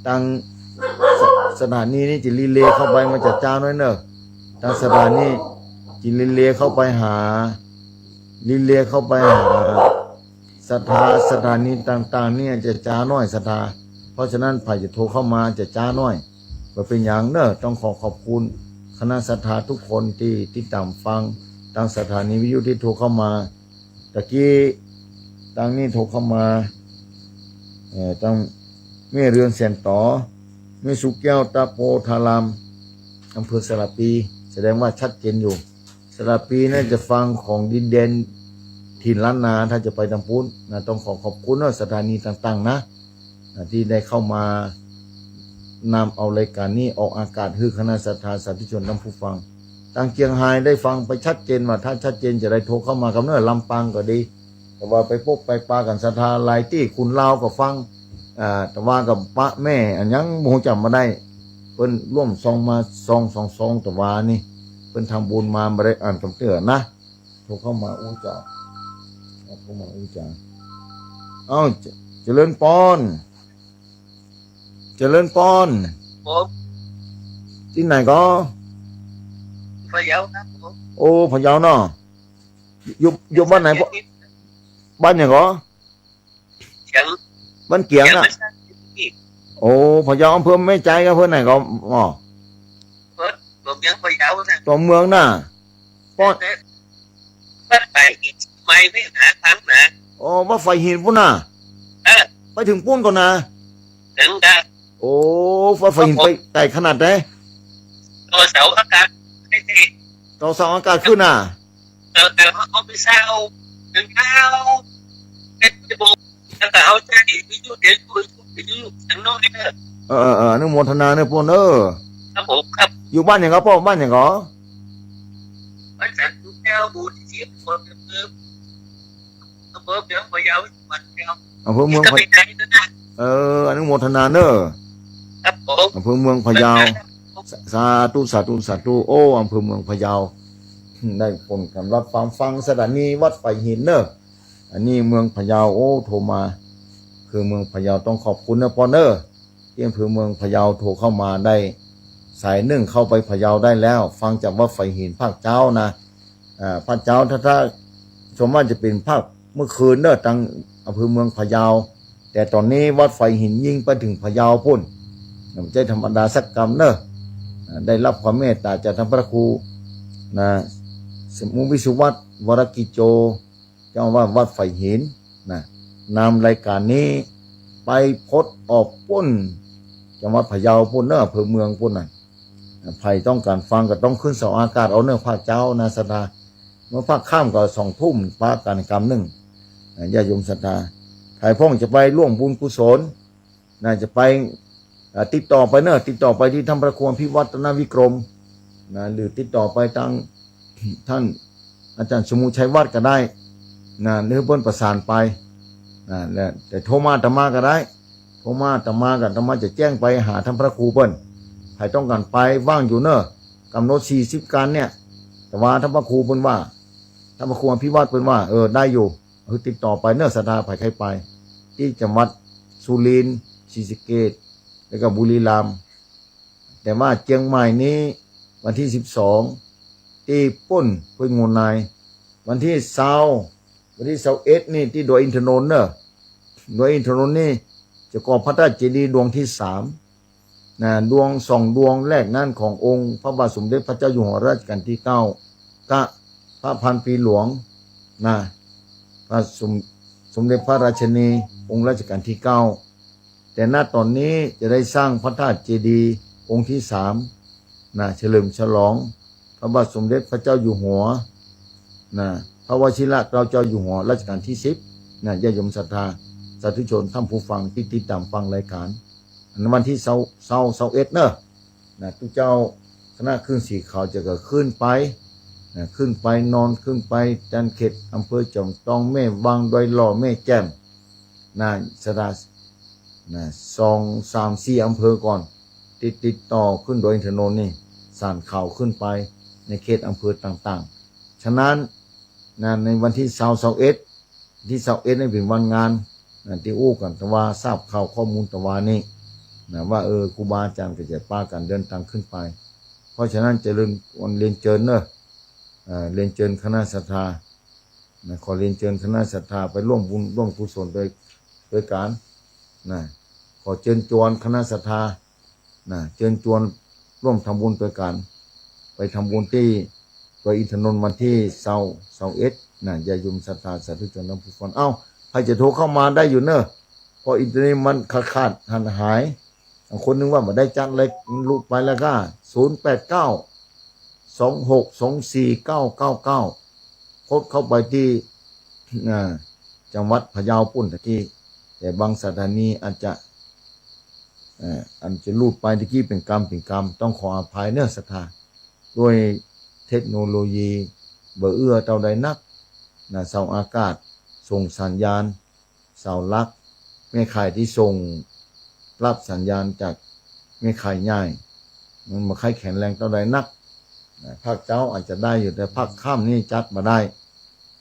ตั้งสถานีนี้จะรีเลย์เข้าไปมันจะจ้าน้อยเนอะตั้งสถานีจะรีเลย์เข้าไปหาสถานีต่างๆเนี่ยจะจ้าน้อยศรัทธาเพราะฉะนั้นใครจะโทรเข้ามาจะจ้าน้อยว่าเป็นอย่างเนอะต้องขอบคุณคณะศรัทธาทุกคนที่ติดตามฟังทางสถานีวิทยุที่โทรเข้ามาตะกี้ทางนี้โทรเข้ามาต้องแม่เรือนแสนต่อแม่สุแก้วตาโพธารามอำเภอสระปีแสดงว่าชัดเจนอยู่สระปีน่าจะฟังของดินแดนถิ่นล้านนาถ้าจะไปทางพุ้นต้องขอบคุณสถานีต่างๆนะที่ได้เข้ามานำเอารายการนี้ออกอากาศให้คณะศรัทธาสาธุชนท่านผู้ฟังทางเชียงรายได้ฟังไปชัดเจนว่าถ้าชัดเจนจะได้โทรเข้ามากับเนื้อลำปางก็ดีแต่ว่าไปพบไปปากันศรัทธาหลายที่คุณลาวก็ฟังแต่ว่ากับปะแม่อันยังโมจำมาได้เพิ่นร่วมซองมาซองแต่ว่านี่เพิ่นทำบุญมาบ่ได้อ่านคำเตือนนะโทรเข้ามาอู้จ่าเจริญปอนที่ไหนก็พะเยาครับผมโอ้พะเยาเนาะอยู่บ้านไหนบ้านอย่างก็บ้านเกียงน่ะโอ้พะเยาอำเภอไม่ใจกับเพื่อนไหนก็ผมยังพะเยานะตัวเมืองน่ะป้อนไปอีกไม่หาทางนะโอ้ว่าไฟหินปุ่นน่ะไปถึงปุ้นก่อนนะถึงได้โอ้ว่าไฟหินไปไกลขนาดไหนตัวเสาอากาศไม่ดีตัวเสาอากาศขึ้นน่ะแต่เขาไปเศร้าถึงเท้าเป็นโบแต่เขาจะดีวิจุเดี๋ยวคุยทางโน้นเนี่ยอนุโมทนาเนี่ยปุ่นครับผมครับอยู่บ้านอย่างก็พ่อบ้านอย่างก็บ้านจากแก้วบูที่เสียบคนเดิมอำเภอเมืองพะเยาวันเดียวอำเภอเมืองพะเยาอนุโมทนาเนอะครับผมอำเภอเมืองพะเยาสาธุโอ้อำเภอเมืองพะเยาได้ผลกำรับฟังสถานีวัดไฟหินเนอะอันนี้เมืองพะเยาโอ้โทรมาคือเมืองพะเยาต้องขอบคุณนะปอนเนอร์ที่อำเภอเมืองพะเยาโทรเข้ามาได้สายหนึ่งเข้าไปพะเยาได้แล้วฟังจากวัดไฟหินภาคเจ้านะภาคเจ้าถ้าสมมติจะเป็นภาคเมื่อคืนเนอะทางอำเภอเมืองพะเยาแต่ตอนนี้วัดไฟหินยิ่งไปถึงพะเยาพุ่นไม่ใช่ธรรมดาสักกรรมเนอะได้รับความเมตตาจากท่านพระครูสมุวิสุวัตวรกิโจเจ้าว่าวัดไฟหินนำรายการนี้ไปพดออกปุ้นจังหวัดพะเยาพุ่นเนอะอำเภอเมืองพุ่นใครต้องการฟังก็ต้องขึ้นเสาอากาศเอาเนอะภาคเจ้านะสดาเมื่อภาคข้ามก็2 ทุ่มปาการกรรมหนึ่ง ญาติโยมศรัทธาใครพ้องจะไปร่วมบุญกุศลจะไปติดต่อไปติดต่อไปที่ท่านพระครูพิวัฒนวิกรมหรือติดต่อไปทางท่านอาจารย์สมุชัยวัดก็ได้หรือเพิ่นประสานไปแต่โทรมาตมาก็ได้โทรมาตมากับตมาจะแจ้งไปหาท่านพระครูเพิ่นใครต้องการไปว่างอยู่กำหนด40การเนี่ยแต่ว่าท่านพระครูเพิ่นว่าท่านพระครูพิวัฒน์เพิ่นว่าได้อยู่คือติดต่อไปศรัทธาใครไปที่จังหวัดสุรินทร์ศรีสะเกษแล้วก็บุรีรัมย์แต่ว่าเชียงใหม่นี้วันที่12ที่ป่นห้วยงูนายวันที่21นี่ที่ดอยอินทนนท์ดอยอินทนนท์นี่จะก่อพระธาตุเจดีย์ดวงที่3ดวง2ดวงแรกนั่นขององค์พระบาทสมเด็จพระเจ้าอยู่หัวรัชกาลที่9กะพระพันปีหลวงพระสมเด็จพระราชินีองค์รัชกาลที่9แต่ณตอนนี้จะได้สร้างพระธาตุเจดีย์องค์ที่3เฉลิมฉลองพระบาทสมเด็จพระเจ้าอยู่หัวพระวชิระเกล้าเจ้าอยู่หัวรัชกาลที่10ญาติโยมศรัทธาสาธุชนท่านผู้ฟังที่ติดตามฟังรายการวันที่21ทุกเจ้าคณะขึ้นสีขาวจะก็ขึ้นไปนอนขึ้นไปจันเข็ดอำเภอจอมตองแม่วางดอยหล่อแม่แจ่มสดา2 3 4อำเภอก่อนติดต่อขึ้นโดยถนนนี่สานเขาขึ้นไปในเขตอำเภอต่างๆฉะนั้นในวันที่21ที่21นี่เป็นวันงานที่อู้กันแต่ว่าทราบข่าวข้อมูลแต่ว่านี่ว่าครูบาอาจารย์ก็จะป้ากันเดินทางขึ้นไปเพราะฉะนั้นจะเรียนเชิญเรียนเชิญคณะศรัทธาขอเรียนเชิญคณะศรัทธาไปร่วมบุญร่วมกุศลโดยการขอเชิญชวนคณะศรัทธาเชิญชวนร่วมทำบุญโดยการไปทำบุญที่โดยอินทนนท์วันที่21ญาติโยมศรัทธาสาธุชนทั้งผู้ฟังใครจะโทรเข้ามาได้อยู่เพราะอินเทอร์เน็ตมันขาดหายคนนึงว่ามาได้จัดเล็กลุดไปแล้วก็08926249999โคดเข้าไปที่จังหวัดพะเยาปุ่นตะกี้แต่บางสถานีอาจจะลุดไปตะกี้เป็นกรรมต้องขออภัยศรัทธาด้วยเทคโนโลยีเอื้อเท่าใดนักเสาอากาศส่งสัญญาณเสาลักแม่ข่ายที่ส่งรับสัญญาณจากแม่ข่ายใหญ่มันมาค่ายแข็งแรงเท่าใดนักภาคเจ้าอาจจะได้อยู่แต่ภาคข้ามนี่จัดมาได้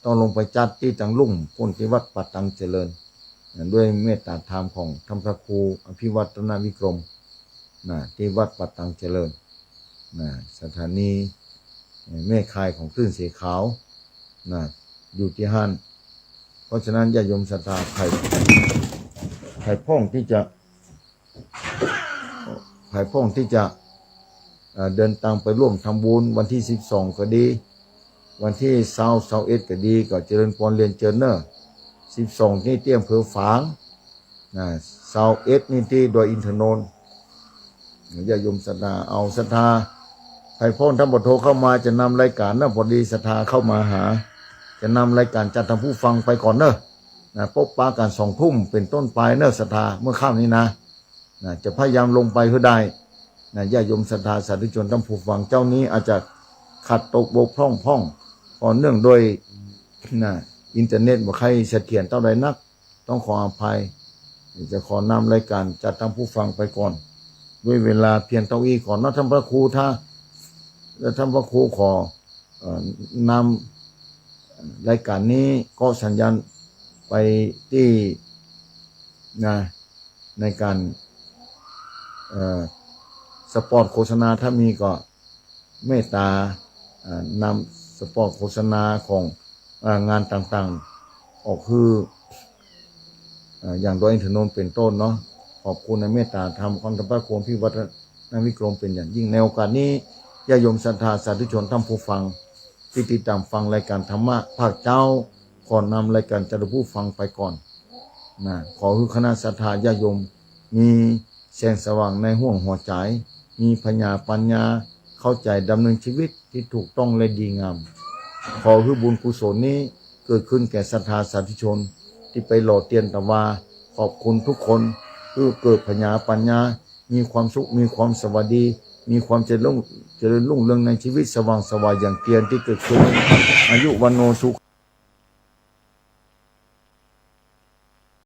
ต้องลงไปจัดที่จังลุ่มพ้นที่วัดปัตตังเจริญด้วยเมตตาธรรมของท่านพระครูอภิวัฒนวิกรมที่วัดปัตตังเจริญสถานีแม่ข่ายของคลื่นสีขาวอยู่ที่ห้านเพราะฉะนั้นญาติโยมศรัทธาใครพ้องที่จะเดินทางไปร่วมทำบุญวันที่12ก็ดีวันที่21ก็ดีก็เจริญพรเรียนเชิญ12นี่ที่อำเภอฝาง21นี่ที่ดอยอินทนนท์ญาติโยมศรัทธาเอาศรัทธาใครพ้องท่านบทโทรเข้ามาจะนำรายการพอดีศรัทธาเข้ามาหาจะนำรายการจัดทำผู้ฟังไปก่อนพบปะกัน2 ทุ่มเป็นต้นไปศรัทธาเมื่อค่ำนี้จะพยายามลงไปเพื่อได้ญาติโยมศรัทธาสาธุชนท่านผู้ฟังเจ้านี้อาจจะขัดตกบกพร่องพอเนื่องโดยอินเทอร์เน็ตว่าใครเสถียรเท่าใดนักต้องขออภัยจะขอนำรายการจัดทำผู้ฟังไปก่อนด้วยเวลาเพียงเท่านี้ก่อนท่านพระครูแล้วท่านพระครูขอนำรายการนี้ก็สัญญาณไปที่ในการสปอร์ตโฆษณาถ้ามีก็เมตตานำสปอร์ตโฆษณาของงานต่างๆออกคืออย่างโดยอินทนนท์เป็นต้นขอบคุณในเมตตาธรรมของท่านพระครูพิวัฒนวิกรมเป็นอย่างยิ่งในโอกาสนี้ญาติโยมศรัทธาสาธุชนท่านผู้ฟังที่ติดตามฟังรายการธรรมะภาคเจ้าขอนำรายการจัดผู้ฟังไปก่อนขอให้คณะศรัทธาญาติโยมมีแสงสว่างในห้วงหัวใจมีปัญญาเข้าใจดำเนินชีวิตที่ถูกต้องและดีงามขอให้บุญกุศลนี้เกิดขึ้นแก่ศรัทธาสาธุชน ที่ไปหล่อเตียนตะวาขอบคุณทุกคนคือเกิดพญาปัญญามีความสุขมีความสวัสดีมีความเจริญรุ่งเรืองในชีวิตสว่างสวายอย่างเตียนที่เกิดขึ้นอายุวันโนสุข